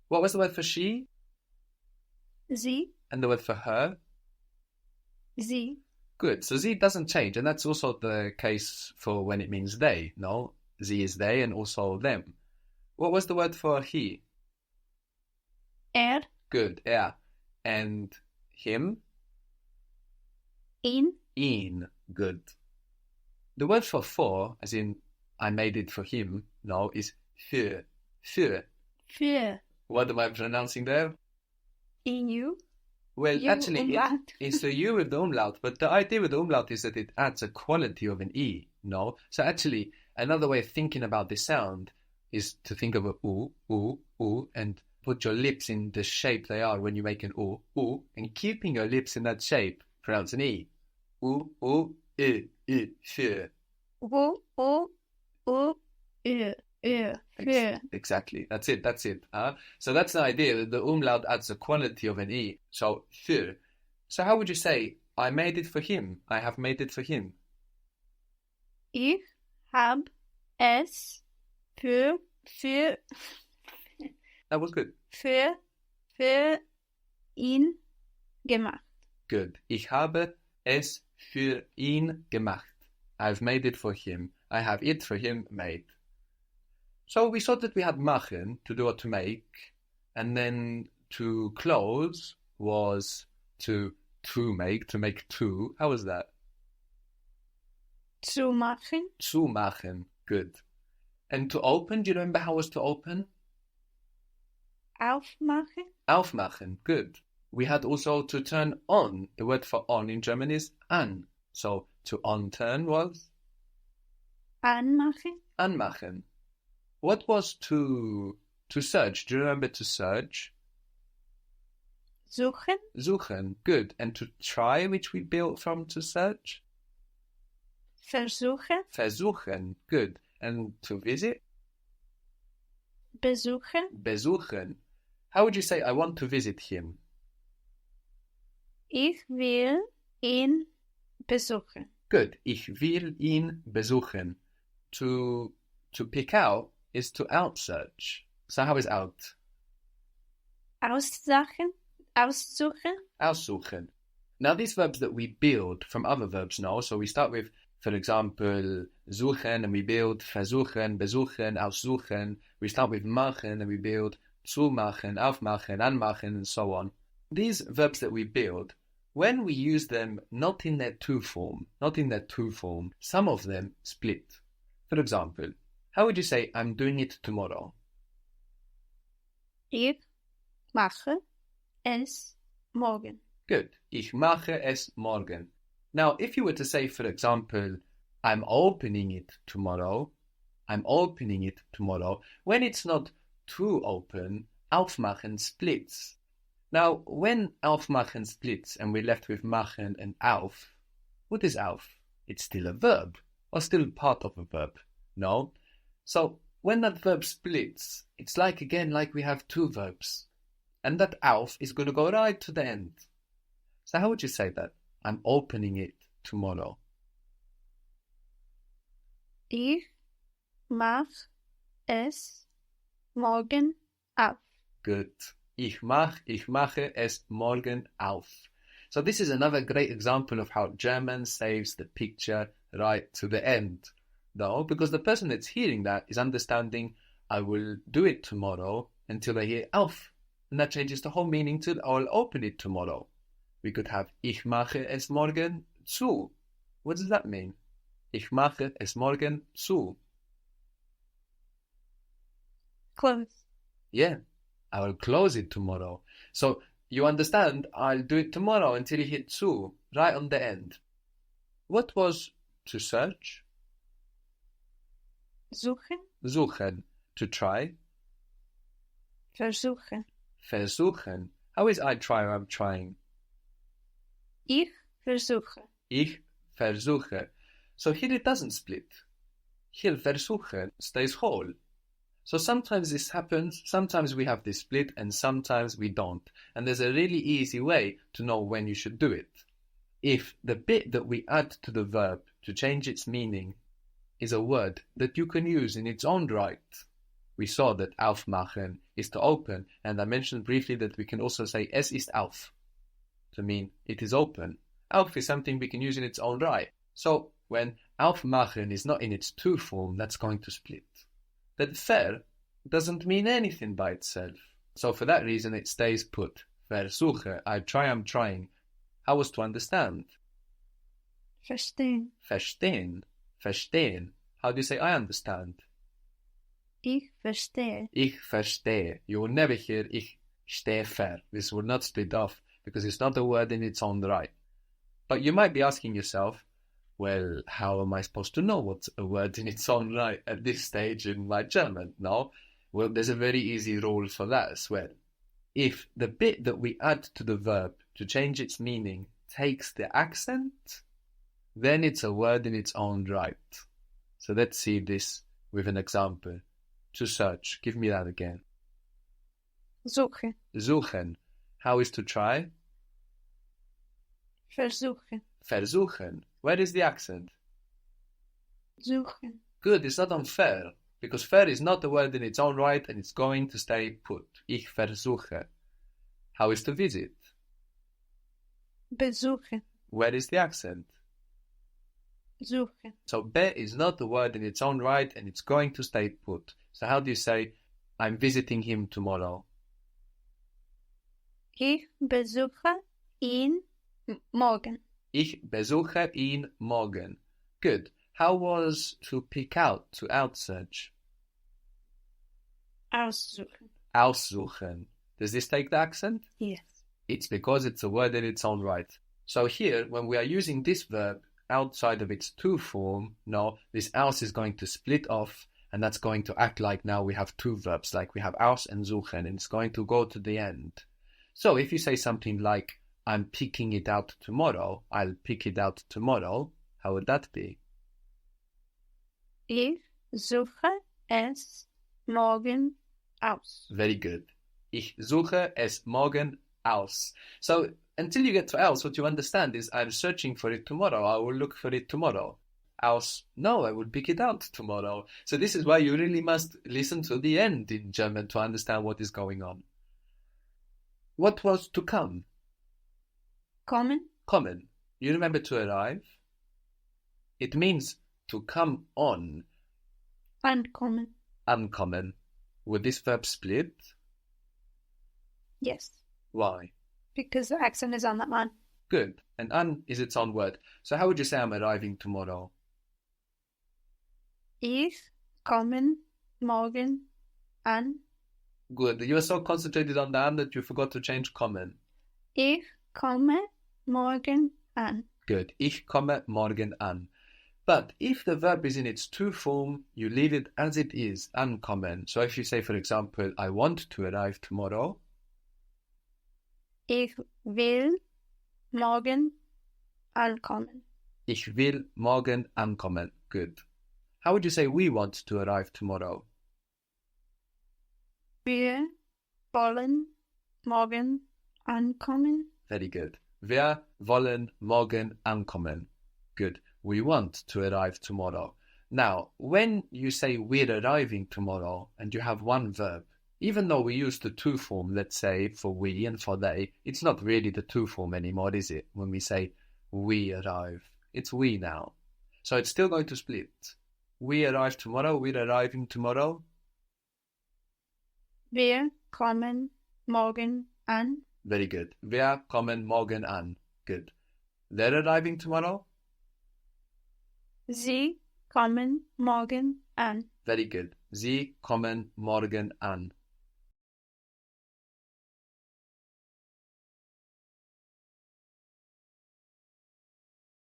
What was the word for she? Sie, And the word for her? sie, Good. So sie doesn't change, and that's also the case for when it means they, no? Sie is they and also them. What was the word for he? Good, er. And him? ihn, Ihn. Good. The word for, as in I made it for him, no, is für. Für. für, What am I pronouncing there? you, Well, you actually, umlaut. it's the U with the umlaut, but the idea with the umlaut is that it adds a quality of an E, no? So actually, another way of thinking about this sound is to think of a oo, and put your lips in the shape they are when you make an oo, and keeping your lips in that shape, pronounce an E. Oo, für. Wo, für. Exactly. That's it. So that's the idea. The umlaut adds a quality of an E. So, für. So how would you say, I made it for him? I have made it for him. Ich hab es für, That was good. für ihn gemacht. Good. Ich habe es für ihn gemacht. I've made it for him. I have it for him made. So we saw that we had machen, to do or to make, and then to close was to make two. How was that? Zu machen. Zu machen. Good. And to open, do you remember how it was to open? Aufmachen. Aufmachen. Good. We had also to turn on. The word for on in German is an. So to on turn was? Anmachen. Anmachen. What was to search? Do you remember to search? Suchen. Suchen. Good. And to try, which we built from to search? Versuchen. Versuchen. Good. And to visit? Besuchen. Besuchen. How would you say, I want to visit him? Ich will ihn besuchen. Good. Ich will ihn besuchen. To pick out is to outsearch. So how is out? Aussuchen. Aussuchen. Now these verbs that we build from other verbs now, so we start with, for example, suchen and we build versuchen, besuchen, aussuchen. We start with machen and we build zumachen, aufmachen, anmachen, and so on. These verbs that we build, when we use them not in their to form, some of them split. For example, how would you say, I'm doing it tomorrow? Ich mache es morgen. Good. Ich mache es morgen. Now, if you were to say, for example, I'm opening it tomorrow, when it's not to open, aufmachen splits. Now, when aufmachen splits and we're left with machen and auf, what is auf? It's still a verb, or still part of a verb. No? So, when that verb splits, it's like we have two verbs. And that auf is going to go right to the end. So how would you say that? I'm opening it tomorrow. Ich mach es morgen auf. Good. Ich mache es morgen auf. So this is another great example of how German saves the picture right to the end. Though, because the person that's hearing that is understanding, I will do it tomorrow, until they hear auf. And that changes the whole meaning to, I will open it tomorrow. We could have, ich mache es morgen zu. What does that mean? Ich mache es morgen zu. Close. Yeah, I will close it tomorrow. So you understand, I'll do it tomorrow until you hit zu, right on the end. What was to search? Suchen. Suchen. To try? Versuchen. Versuchen. How is I try or I'm trying? Ich versuche. Ich versuche. So here it doesn't split. Here versuche stays whole. So sometimes this happens, sometimes we have this split, and sometimes we don't. And there's a really easy way to know when you should do it. If the bit that we add to the verb to change its meaning is a word that you can use in its own right, We saw that aufmachen is to open, and I mentioned briefly that we can also say es ist auf to mean it is open. Auf is something we can use in its own right. So when aufmachen is not in its to form, that's going to split. That ver doesn't mean anything by itself. So for that reason, it stays put. Versuche, I try, I'm trying. How was to understand? Verstehen. Verstehen. Verstehen. How do you say I understand? Ich verstehe. Ich verstehe. You will never hear ich stehe ver. This will not split off because it's not a word in its own right. But you might be asking yourself, well, how am I supposed to know what's a word in its own right at this stage in my German? No? Well, there's a very easy rule for that as well. If the bit that we add to the verb to change its meaning takes the accent, then it's a word in its own right. So let's see this with an example. To search. Give me that again. Suche. Suchen. How is to try? Versuche. Versuchen. Where is the accent? Suchen. Good, it's not on ver, because ver is not a word in its own right and it's going to stay put. Ich versuche. How is to visit? Besuche. Where is the accent? Suche. So be is not a word in its own right and it's going to stay put. So how do you say, I'm visiting him tomorrow? Ich besuche ihn morgen. Ich besuche ihn morgen. Good. How was to pick out, to outsearch? Aussuchen. Aussuchen. Does this take the accent? Yes. It's because it's a word in its own right. So here, when we are using this verb outside of its to form, no, this aus is going to split off, and that's going to act like now we have two verbs, like we have aus and suchen, and it's going to go to the end. So if you say something like, I'm picking it out tomorrow, I'll pick it out tomorrow, how would that be? Ich suche es morgen aus. Very good. Ich suche es morgen aus. So until you get to aus, what you understand is I'm searching for it tomorrow. I will look for it tomorrow. Aus, no, I will pick it out tomorrow. So this is why you really must listen to the end in German to understand what is going on. What was to come? Kommen. Kommen. You remember to arrive? It means to come on. Ankommen. Ankommen. Would this verb split? Yes. Why? Because the accent is on that one. Good. And an is its own word. So how would you say I'm arriving tomorrow? Ich kommen morgen an. Good. You are so concentrated on the an that you forgot to change kommen. Ich komme morgen an. Good. Ich komme morgen an. But if the verb is in its to form, you leave it as it is, ankommen. So if you say, for example, I want to arrive tomorrow. Ich will morgen ankommen. Ich will morgen ankommen. Good. How would you say we want to arrive tomorrow? Wir wollen morgen ankommen. Very good. Wir wollen morgen ankommen. Good. We want to arrive tomorrow. Now, when you say we're arriving tomorrow and you have one verb, even though we use the to form, let's say, for we and for they, it's not really the to form anymore, is it? When we say we arrive, it's we now. So it's still going to split. We arrive tomorrow, we're arriving tomorrow. Wir kommen morgen an. Very good. Wir kommen morgen an. Good. They're arriving tomorrow. Sie kommen morgen an. Very good. Sie kommen morgen an.